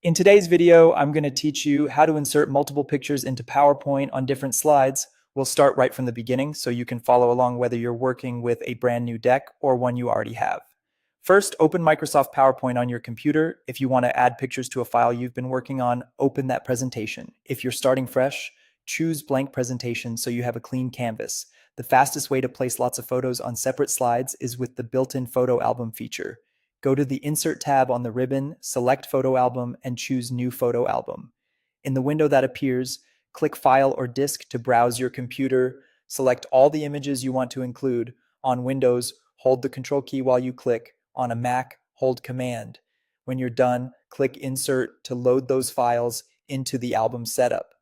In today's video, I'm going to teach you how to insert multiple pictures into PowerPoint on different slides. We'll start right from the beginning so you can follow along whether you're working with a brand new deck or one you already have. First, open Microsoft PowerPoint on your computer. If you want to add pictures to a file you've been working on, open that presentation. If you're starting fresh, choose blank presentation so you have a clean canvas. The fastest way to place lots of photos on separate slides is with the built-in photo album feature. Go to the Insert tab on the ribbon, select Photo Album, and choose New Photo Album. In the window that appears, click File or Disk to browse your computer. Select all the images you want to include. On Windows, hold the Control key while you click. On a Mac, hold Command. When you're done, click Insert to load those files into the album setup.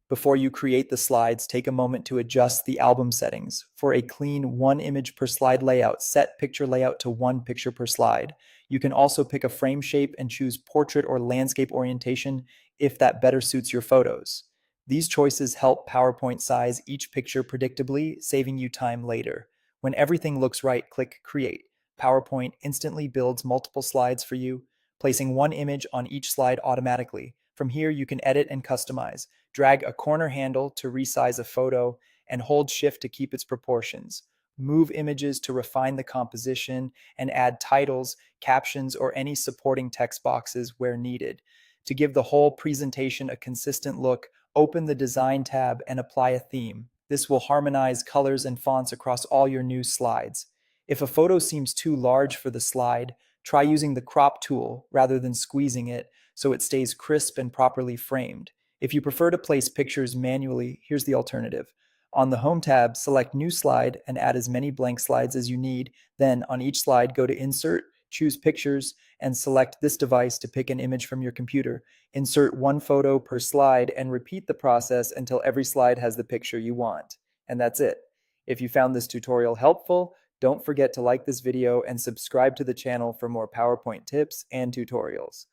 Before you create the slides, take a moment to adjust the album settings. For a clean one image per slide layout, set picture layout to one picture per slide. You can also pick a frame shape and choose portrait or landscape orientation if that better suits your photos. These choices help PowerPoint size each picture predictably, saving you time later. When everything looks right, click Create. PowerPoint instantly builds multiple slides for you, placing one image on each slide automatically. From here, you can edit and customize. Drag a corner handle to resize a photo, and hold Shift to keep its proportions. Move images to refine the composition, and add titles, captions, or any supporting text boxes where needed. To give the whole presentation a consistent look, open the Design tab and apply a theme. This will harmonize colors and fonts across all your new slides. If a photo seems too large for the slide, try using the crop tool rather than squeezing it so it stays crisp and properly framed. If you prefer to place pictures manually, here's the alternative. On the Home tab, select New Slide and add as many blank slides as you need. Then, on each slide, go to Insert, choose Pictures, and select this device to pick an image from your computer. Insert one photo per slide and repeat the process until every slide has the picture you want. And that's it. If you found this tutorial helpful, don't forget to like this video and subscribe to the channel for more PowerPoint tips and tutorials.